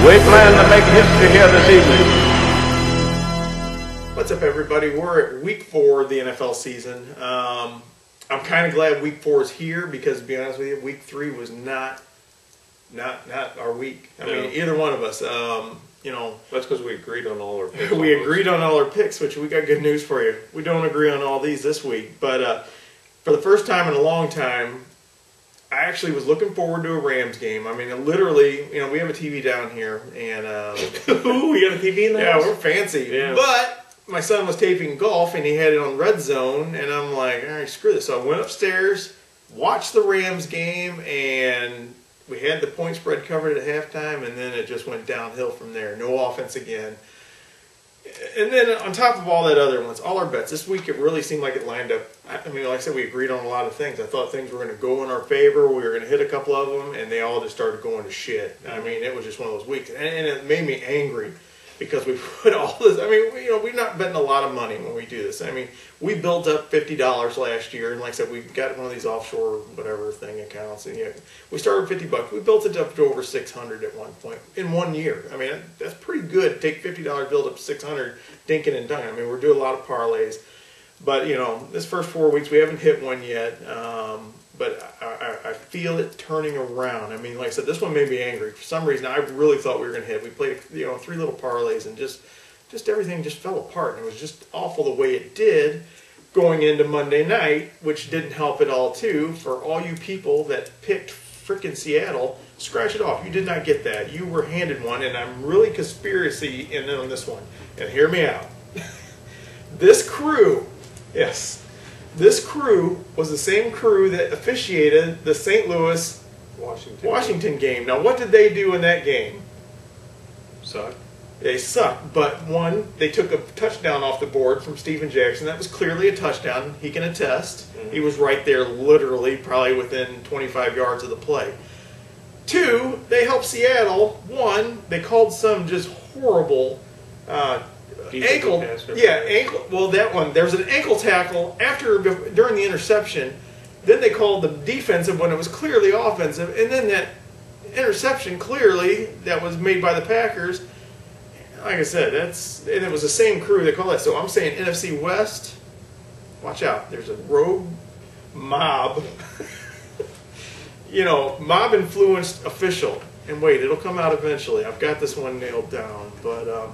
We plan to make history here this evening. What's up, everybody? We're at week 4 of the NFL season. I'm kind of glad week 4 is here because, to be honest with you, week 3 was not our week. I mean, either one of us. That's because we agreed on all our picks. We agreed on all our picks, which we got good news for you. We don't agree on all these this week, but for the first time in a long time, I actually was looking forward to a Rams game. I mean, literally, we have a TV down here, and Ooh, we got a TV in the house? Yeah, we're fancy. Yeah. But my son was taping golf, and he had it on Red Zone, and I'm like, all right, screw this. So I went upstairs, watched the Rams game, and we had the point spread covered at halftime, and then it just went downhill from there. No offense again. And then on top of all that other ones, all our bets, this week it really seemed like it lined up. I mean, like I said, we agreed on a lot of things. I thought things were going to go in our favor. We were going to hit a couple of them, and they all just started going to shit. I mean, it was just one of those weeks. And it made me angry because we put all this, I mean, we're not betting a lot of money when we do this. I mean, we built up $50 last year, and like I said, we got one of these offshore whatever thing accounts, and we started with $50. We built it up to over $600 at one point in 1 year. I mean, that's pretty good. Take $50, build up $600, dinking and dunking. I mean, we're doing a lot of parlays, but this first 4 weeks we haven't hit one yet. But I feel it turning around. I mean, like I said, this one made me angry. For some reason, I really thought we were going to hit. We played, 3 little parlays, and just everything just fell apart. And it was just awful the way it did going into Monday night, which didn't help at all, too. For all you people that picked frickin' Seattle, scratch it off. You did not get that. You were handed one, and I'm really conspiracy in on this one. And hear me out. This crew, yes. This crew was the same crew that officiated the St. Louis Washington game. Now, what did they do in that game? Suck. They sucked, but one, they took a touchdown off the board from Steven Jackson. That was clearly a touchdown. He can attest. Mm-hmm. He was right there, literally, probably within 25 yards of the play. 2, they helped Seattle. 1, they called some just horrible ankle. Well, that one, there was an ankle tackle during the interception. Then they called the defensive when it was clearly offensive, and then that interception clearly that was made by the Packers. Like I said, and it was the same crew that called that. So I'm saying NFC West, watch out. There's a rogue mob, mob influenced official. And wait, it'll come out eventually. I've got this one nailed down, but.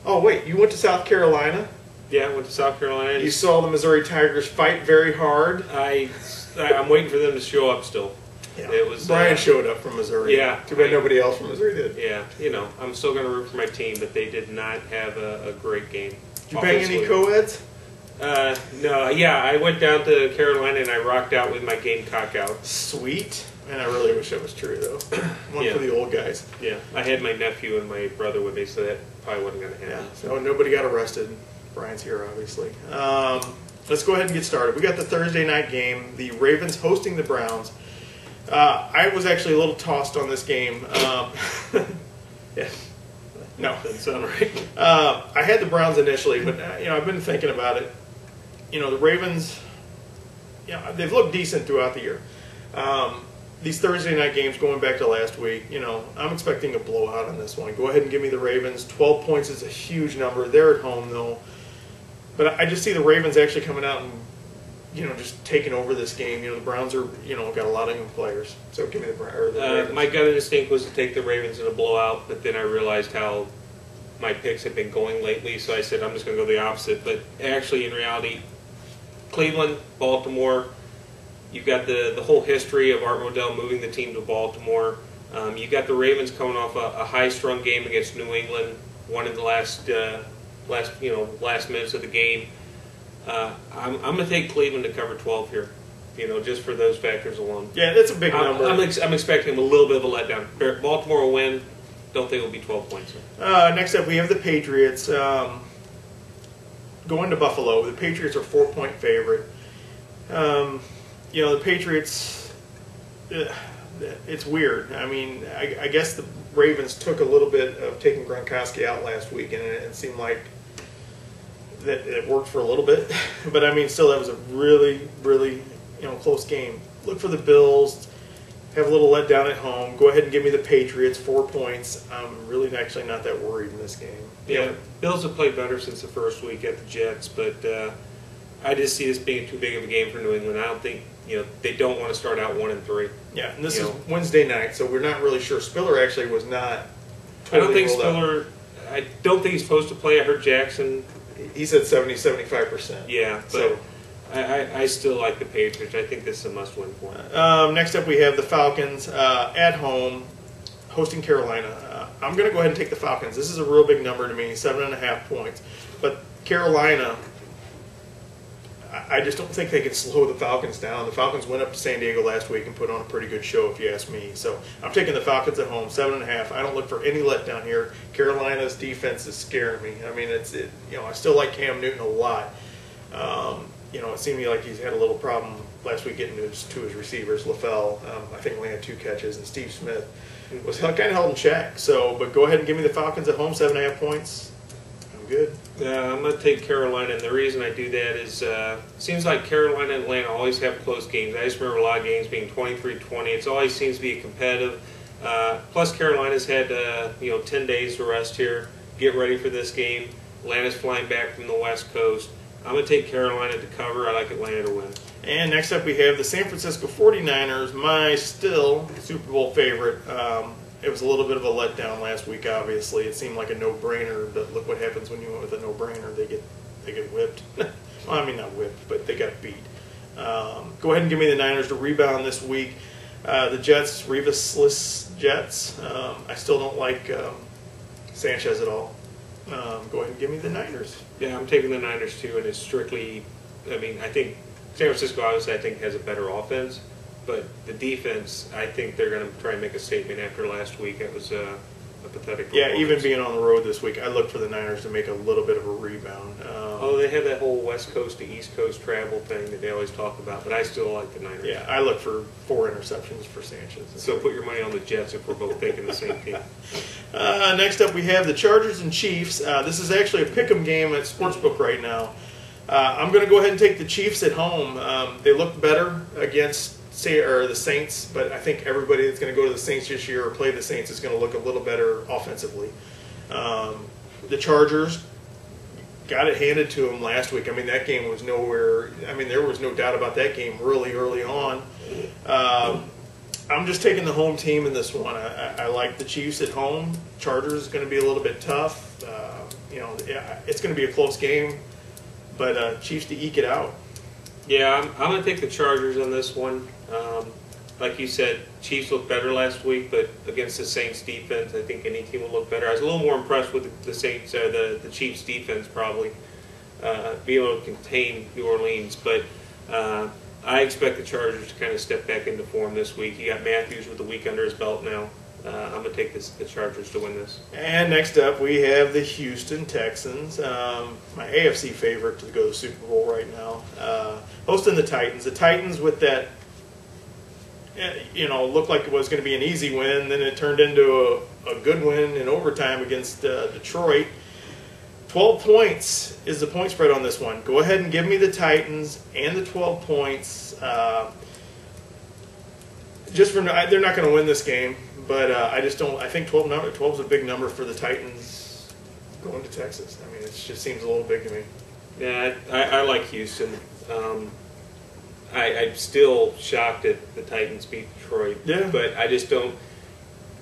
Oh, wait, you went to South Carolina? Yeah, I went to South Carolina. You saw the Missouri Tigers fight very hard? I'm waiting for them to show up still. Yeah. It was Brian showed up from Missouri. Yeah. Too bad nobody else from Missouri did. Yeah, I'm still going to root for my team, but they did not have a great game. Did you bang any co-eds? No, yeah, I went down to Carolina and I rocked out with my Gamecock out. Sweet. Man, I really wish that was true, though. One for the old guys. Yeah, I had my nephew and my brother with me, so that probably wasn't going to happen. Yeah, so nobody got arrested. Brian's here, obviously. Let's go ahead and get started. We got the Thursday night game, the Ravens hosting the Browns. I was actually a little tossed on this game. Yeah. No, that doesn't sound right. I had the Browns initially, but I've been thinking about it. The Ravens, they've looked decent throughout the year. These Thursday night games, going back to last week, I'm expecting a blowout on this one. Go ahead and give me the Ravens. 12 points is a huge number. They're at home, though. But I just see the Ravens actually coming out and, just taking over this game. The Browns are, got a lot of young players. So give me the Ravens. My gut instinct was to take the Ravens in a blowout, but then I realized how my picks have been going lately, so I said I'm just going to go the opposite. But actually, in reality, Cleveland, Baltimore, you've got the whole history of Art Modell moving the team to Baltimore. You've got the Ravens coming off a high-strung game against New England, one in the last minutes of the game. I'm going to take Cleveland to cover 12 here, just for those factors alone. Yeah, that's a big number. I'm expecting a little bit of a letdown. Baltimore will win. Don't think it'll be 12 points. Next up, we have the Patriots going to Buffalo. The Patriots are 4-point favorite. The Patriots, it's weird. I mean, I guess the Ravens took a little bit of taking Gronkowski out last week, and it seemed like that it worked for a little bit. But, I mean, still, that was a really, really, close game. Look for the Bills. have a little letdown at home. Go ahead and give me the Patriots, 4 points. I'm really actually not that worried in this game. Yeah, Bills have played better since the first week at the Jets, but I just see this being too big of a game for New England. I don't think they don't want to start out 1-3. Yeah, and this is Wednesday night, so we're not really sure. Spiller actually was not. Totally I don't think rolled out. Spiller. I don't think he's supposed to play. I heard Jackson. He said 70-75%. Yeah, but So. I still like the Patriots. I think this is a must-win for them. Next up, we have the Falcons at home, hosting Carolina. I'm going to go ahead and take the Falcons. This is a real big number to me, 7.5 points. But Carolina, I just don't think they can slow the Falcons down. The Falcons went up to San Diego last week and put on a pretty good show, if you ask me. So I'm taking the Falcons at home, 7.5. I don't look for any letdown here. Carolina's defense is scaring me. I mean, I still like Cam Newton a lot. It seemed to me like he's had a little problem last week getting to his receivers. LaFell, I think, only had 2 catches, and Steve Smith was kind of held in check. So, but go ahead and give me the Falcons at home, 7.5 points. I'm good. I'm going to take Carolina, and the reason I do that is seems like Carolina and Atlanta always have close games. I just remember a lot of games being 23-20. It always seems to be competitive. Plus, Carolina's had 10 days to rest here, get ready for this game. Atlanta's flying back from the West Coast. I'm going to take Carolina to cover. I like Atlanta to win. And next up we have the San Francisco 49ers, my still Super Bowl favorite. It was a little bit of a letdown last week, obviously. It seemed like a no-brainer, but look what happens when you went with a no-brainer. They get whipped. Well, I mean, not whipped, but they got beat. Go ahead and give me the Niners to rebound this week. The Jets, Revis-less Jets. I still don't like Sanchez at all. Go ahead and give me the Niners. Yeah, I'm taking the Niners too, and it's strictly, I think San Francisco obviously has a better offense, but the defense, I think they're going to try and make a statement after last week. It was a pathetic performance. Yeah, even being on the road this week, I look for the Niners to make a little bit of a rebound. They have that whole West Coast to East Coast travel thing that they always talk about, but I still like the Niners. Yeah, I look for 4 interceptions for Sanchez. So put your money on the Jets if we're both taking the same team. Next up, we have the Chargers and Chiefs. This is actually a pick'em game at Sportsbook right now. I'm going to go ahead and take the Chiefs at home. They look better against the Saints, but I think everybody that's going to go to the Saints this year or play the Saints is going to look a little better offensively. The Chargers got it handed to them last week. I mean, that game was nowhere. I mean, there was no doubt about that game really early on. I'm just taking the home team in this one. I like the Chiefs at home. Chargers is going to be a little bit tough. It's going to be a close game, but Chiefs to eke it out. Yeah, I'm going to take the Chargers on this one. Like you said, Chiefs looked better last week, but against the Saints defense, I think any team will look better. I was a little more impressed with the Saints, the Chiefs defense probably, being able to contain New Orleans. But I expect the Chargers to kind of step back into form this week. You got Matthews with the week under his belt now. I'm going to take the Chargers to win this. And next up, we have the Houston Texans, my AFC favorite to go to the Super Bowl right now, hosting the Titans. The Titans with that, looked like it was going to be an easy win, then it turned into a good win in overtime against Detroit. 12 points is the point spread on this one. Go ahead and give me the Titans and the 12 points. They're not going to win this game. But I just don't. I think 12 is a big number for the Titans going to Texas. I mean, it just seems a little big to me. Yeah, I like Houston. I'm still shocked that the Titans beat Detroit. Yeah. But I just don't.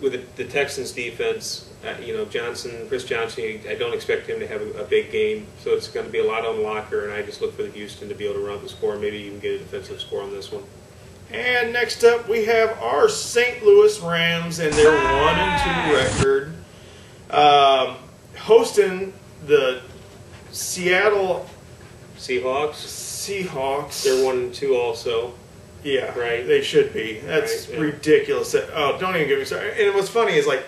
With the Texans defense, Chris Johnson, I don't expect him to have a big game. So it's going to be a lot on Locker, and I just look for the Houston to be able to run the score, maybe even get a defensive score on this one. And next up, we have our St. Louis Rams and their 1-2 record, hosting the Seattle Seahawks. They're 1-2 also. Yeah, right. They should be. That's right, yeah. ridiculous. Oh, don't even get me started. And what's funny is, like,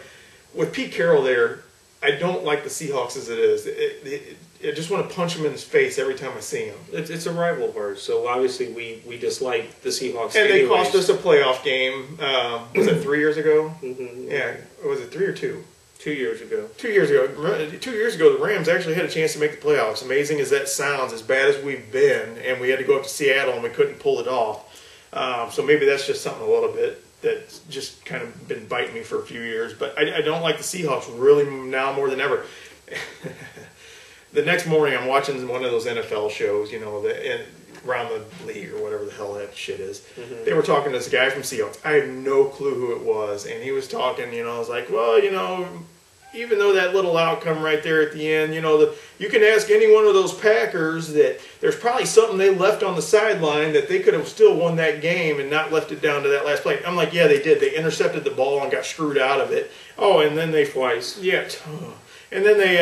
with Pete Carroll there, I don't like the Seahawks as it is. I just want to punch him in his face every time I see him. It's a rival of ours, so obviously we dislike the Seahawks. And they cost us a playoff game. Was it 3 years ago? Mm-hmm. Yeah. Was it 3 or 2? 2 years ago. 2 years ago. 2 years ago, the Rams actually had a chance to make the playoffs. Amazing as that sounds, as bad as we've been, and we had to go up to Seattle and we couldn't pull it off. So maybe that's just something a little bit that's just kind of been biting me for a few years. But I don't like the Seahawks really now more than ever. The next morning, I'm watching one of those NFL shows, around the league or whatever the hell that shit is. Mm-hmm. They were talking to this guy from Seahawks. I have no clue who it was, and he was talking. I was like, well, even though that little outcome right there at the end, you can ask any one of those Packers that there's probably something they left on the sideline that they could have still won that game and not left it down to that last play. I'm like, yeah, they did. They intercepted the ball and got screwed out of it. Oh, and then they twice. Yeah. And then they,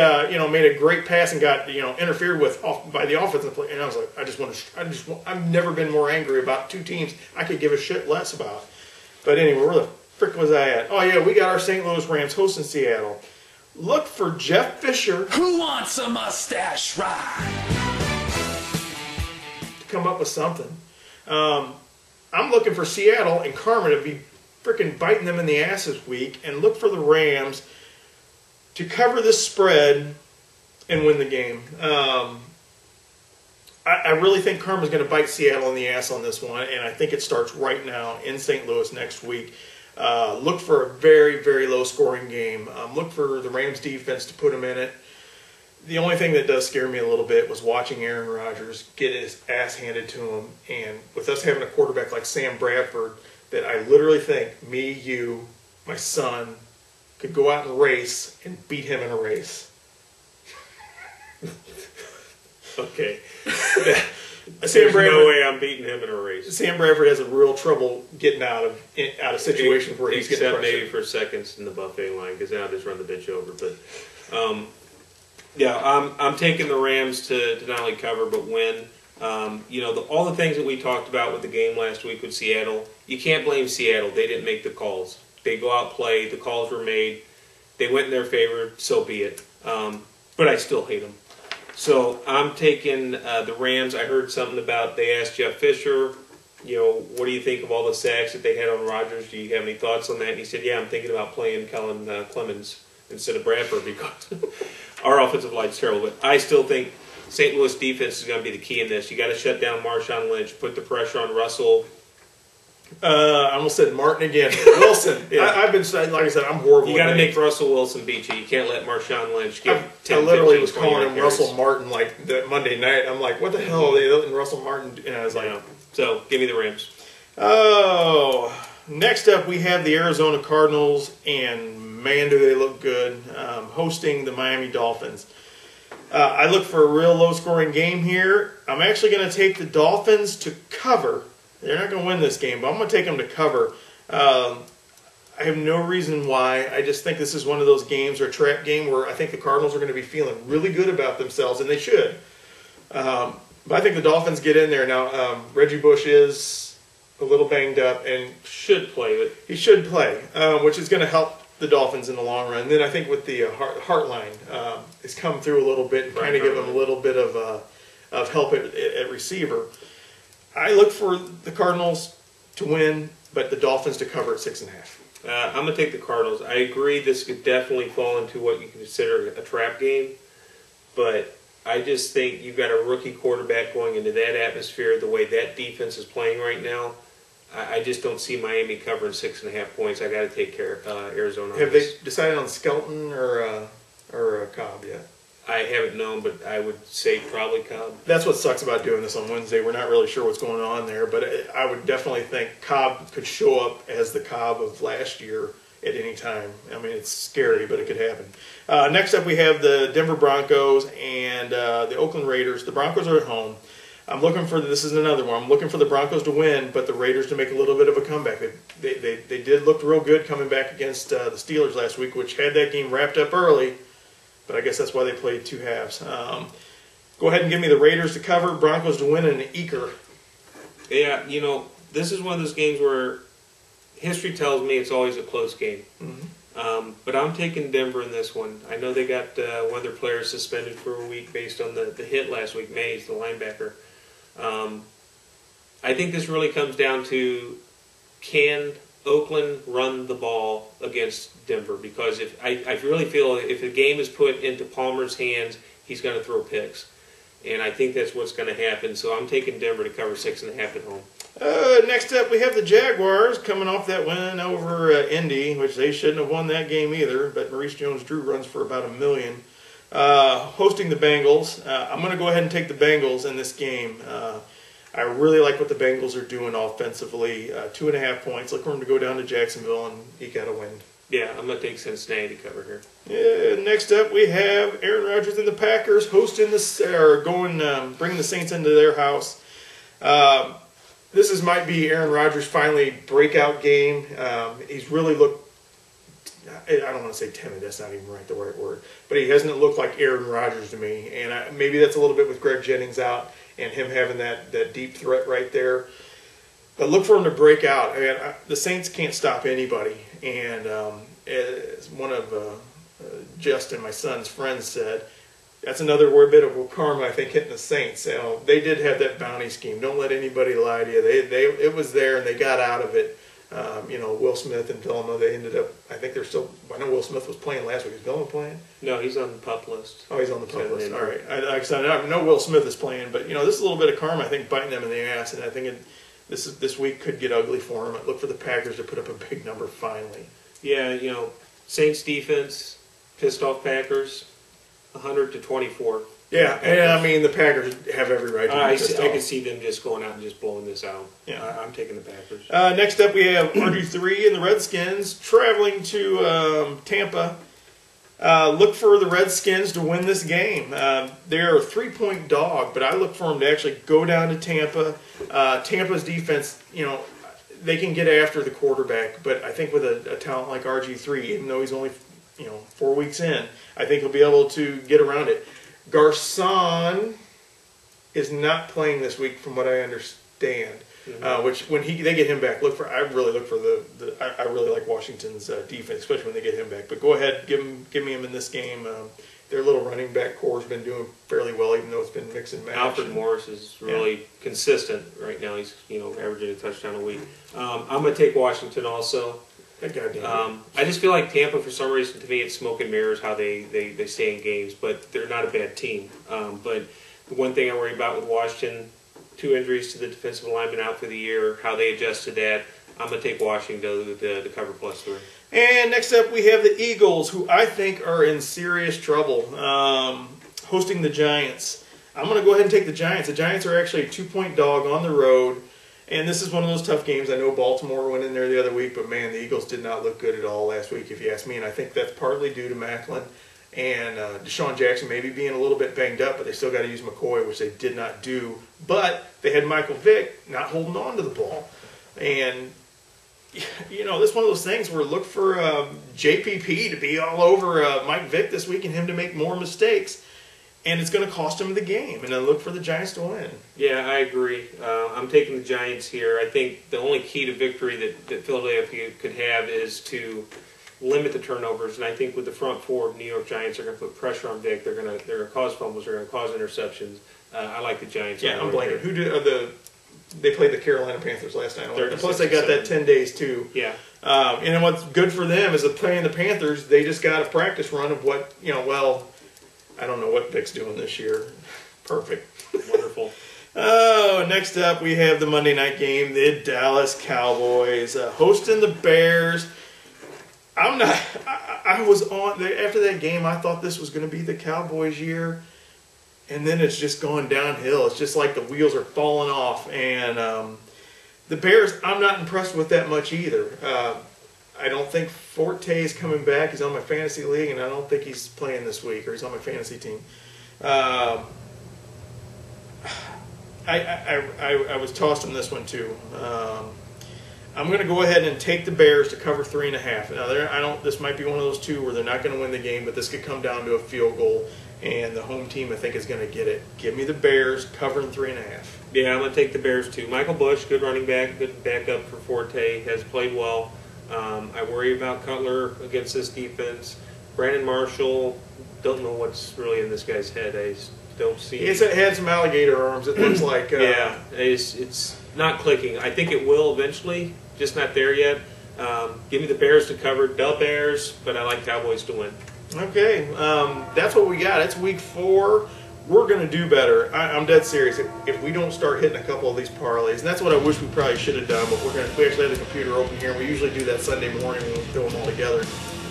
made a great pass and got, interfered with by the offensive play. And I was like, I've never been more angry about two teams I could give a shit less about. But anyway, where the frick was I at? Oh yeah, we got our St. Louis Rams hosting Seattle. Look for Jeff Fisher. Who wants a mustache ride? To come up with something. I'm looking for Seattle and Karma to be freaking biting them in the ass this week, and look for the Rams to cover this spread and win the game. I really think Karma's going to bite Seattle in the ass on this one, and I think it starts right now in St. Louis next week. Look for a very, very low-scoring game. Look for the Rams defense to put them in it. The only thing that does scare me a little bit was watching Aaron Rodgers get his ass handed to him, and with us having a quarterback like Sam Bradford, that I literally think me, you, my son, could go out and race and beat him in a race. Okay. Sam Bradford, no way I'm beating him in a race. Sam Bradford has a real trouble getting out of situations where he's getting except pressure. maybe for seconds in the buffet line, because then I'll just run the bitch over. But yeah, I'm taking the Rams to not only cover but win. All the things that we talked about with the game last week with Seattle, you can't blame Seattle. They didn't make the calls. They go out, play, the calls were made, they went in their favor, so be it. But I still hate them. So I'm taking the Rams. I heard something about, they asked Jeff Fisher, what do you think of all the sacks that they had on Rodgers? Do you have any thoughts on that? And he said, yeah, I'm thinking about playing Kellen Clemens instead of Bradford because our offensive line's terrible. But I still think St. Louis defense is going to be the key in this. You got to shut down Marshawn Lynch, put the pressure on Russell. I almost said Martin again. Wilson. Yeah. I've been saying, like I said, I'm horrible. You got to make Russell Wilson beat you. You can't let Marshawn Lynch get 10, I literally 15, was calling him carries. Russell Martin like that Monday night. I'm like, what the hell are they letting Russell Martin? And I was like, So give me the Rams. Oh, next up we have the Arizona Cardinals, and man, do they look good, hosting the Miami Dolphins. I look for a real low-scoring game here. I'm actually going to take the Dolphins to cover. They're not going to win this game, but I'm going to take them to cover. I have no reason why. I just think this is one of those games or a trap game where I think the Cardinals are going to be feeling really good about themselves, and they should. But I think the Dolphins get in there. Now, Reggie Bush is a little banged up and should play, but he should play, which is going to help the Dolphins in the long run. And then I think with the Heartline has come through a little bit and kind of give them a little bit of help at receiver. I look for the Cardinals to win, but the Dolphins to cover at 6.5. I'm going to take the Cardinals. I agree this could definitely fall into what you consider a trap game, but I just think you've got a rookie quarterback going into that atmosphere, the way that defense is playing right now. I just don't see Miami covering 6.5 points. I got to take care of Arizona. Have they decided on Skelton or Cobb yet? I haven't known, but I would say probably Cobb. That's what sucks about doing this on Wednesday. We're not really sure what's going on there, but I would definitely think Cobb could show up as the Cobb of last year at any time. I mean, it's scary, but it could happen. Next up, we have the Denver Broncos and the Oakland Raiders. The Broncos are at home. I'm looking for, this is another one, I'm looking for the Broncos to win, but the Raiders to make a little bit of a comeback. They did look real good coming back against the Steelers last week, which had that game wrapped up early, but I guess that's why they played two halves. Go ahead and give me the Raiders to cover, Broncos to win, and an eker. Yeah, this is one of those games where history tells me it's always a close game. Mm-hmm. But I'm taking Denver in this one. I know they got one of their players suspended for a week based on the hit last week, Mays, the linebacker. I think this really comes down to, can Oakland run the ball against Denver? Because I really feel if the game is put into Palmer's hands, he's going to throw picks. and I think that's what's going to happen. So I'm taking Denver to cover 6.5 at home. Next up, we have the Jaguars coming off that win over Indy, which they shouldn't have won that game either, but Maurice Jones-Drew runs for about $1 million. Hosting the Bengals. I'm going to go ahead and take the Bengals in this game. I really like what the Bengals are doing offensively. 2.5 points. Look for them to go down to Jacksonville and eke out a win. Yeah, I'm going to take Cincinnati to cover here. Yeah, next up, we have Aaron Rodgers and the Packers hosting bringing the Saints into their house. This might be Aaron Rodgers' finally breakout game. He's really looked, I don't want to say timid, that's not even the right word, but he hasn't looked like Aaron Rodgers to me. And maybe that's a little bit with Greg Jennings out and him having that deep threat right there. But look for him to break out. The Saints can't stop anybody. And as one of Justin, my son's friends, said, that's another bit of karma, I think, hitting the Saints. They did have that bounty scheme. Don't let anybody lie to you. It was there, and they got out of it. Will Smith and Villanova, they ended up, I think they're still, I know Will Smith was playing last week. Is Villanova playing? No, he's on the PUP list. Oh, he's on the PUP list. All right. I know Will Smith is playing, but, this is a little bit of karma, I think, biting them in the ass, and I think this week could get ugly for them. Look for the Packers to put up a big number finally. Yeah, Saints defense, pissed off Packers, 100-24. Yeah, and the Packers have every right to be pissed off. I can see them just going out and just blowing this out. Yeah. I'm taking the Packers. Next up, we have RG3 and the Redskins traveling to Tampa. Look for the Redskins to win this game. They're a 3-point dog, but I look for them to actually go down to Tampa. Tampa's defense, they can get after the quarterback, but I think with a talent like RG3, even though he's only 4 weeks in, I think he'll be able to get around it. Garcon is not playing this week, from what I understand. Which when they get him back, I really look for I really like Washington's defense, especially when they get him back. But go ahead, give me him in this game. Their little running back core has been doing fairly well, even though it's been mix and match. Alfred Morris is really consistent right now. He's averaging a touchdown a week. I'm going to take Washington also. I just feel like Tampa, for some reason, to me, it's smoke and mirrors how they stay in games, but they're not a bad team. But the one thing I worry about with Washington, 2 injuries to the defensive lineman out for the year, how they adjust to that. I'm going to take Washington to cover +3. And next up, we have the Eagles, who I think are in serious trouble, hosting the Giants. I'm going to go ahead and take the Giants. The Giants are actually a 2-point dog on the road. And this is one of those tough games. I know Baltimore went in there the other week, but, man, the Eagles did not look good at all last week, if you ask me. And I think that's partly due to Macklin and Deshaun Jackson maybe being a little bit banged up, but they still got to use McCoy, which they did not do. But they had Michael Vick not holding on to the ball. And, this is one of those things where look for JPP to be all over Mike Vick this week and him to make more mistakes. And it's going to cost him the game. And then look for the Giants to win. Yeah, I agree. I'm taking the Giants here. I think the only key to victory that Philadelphia could have is to limit the turnovers. And I think with the front four of New York Giants, they're going to put pressure on Vick. They're going to cause fumbles. They're going to cause interceptions. I like the Giants. Yeah, I'm blanking. Who did they played the Carolina Panthers last night. And plus, they got that 10 days too. Yeah. And then what's good for them is playing the Panthers. They just got a practice run of what I don't know what Vick's doing this year. Perfect. Wonderful. Next up, we have the Monday night game, the Dallas Cowboys hosting the Bears. I was on, after that game, I thought this was going to be the Cowboys' year. And then it's just gone downhill. It's just like the wheels are falling off. And the Bears, I'm not impressed with that much either. I don't think Forte is coming back. He's on my fantasy league, and I don't think he's playing this week, or he's on my fantasy team. I was tossed on this one too. I'm going to go ahead and take the Bears to cover 3.5. Now, this might be one of those two where they're not going to win the game, but this could come down to a field goal, and the home team I think is going to get it. Give me the Bears covering 3.5. Yeah, I'm going to take the Bears too. Michael Bush, good running back, good backup for Forte, has played well. I worry about Cutler against this defense. Brandon Marshall, don't know what's really in this guy's head. I don't see. He's had some alligator arms. It looks like. Yeah, it's not clicking. I think it will eventually, just not there yet. Give me the Bears to cover. The Bears, but I like Cowboys to win. Okay, that's what we got. It's week 4. we're going to do better. I'm dead serious. If we don't start hitting a couple of these parlays, and that's what I wish we probably should have done, but we actually have the computer open here, and we usually do that Sunday morning when we do them all together.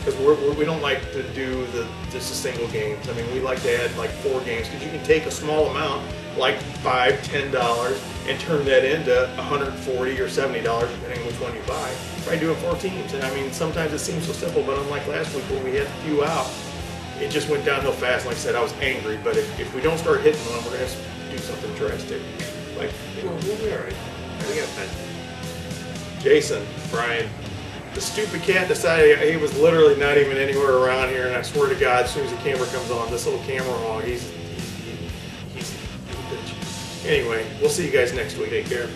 Because we don't like to do just the single games. I mean, we like to add like 4 games, because you can take a small amount, like $5, $10, and turn that into $140 or $70, depending on which one you buy, by doing 4 teams. And I mean, sometimes it seems so simple, but unlike last week when we had a few out, it just went downhill fast. Like I said, I was angry, but if we don't start hitting one, we're going to have to do something drastic. Like, We'll be all right. We got time. Jason, Brian. the stupid cat decided he was literally not even anywhere around here, and I swear to God, as soon as the camera comes on, this little camera hog, he's a bitch. Anyway, we'll see you guys next week. Take care.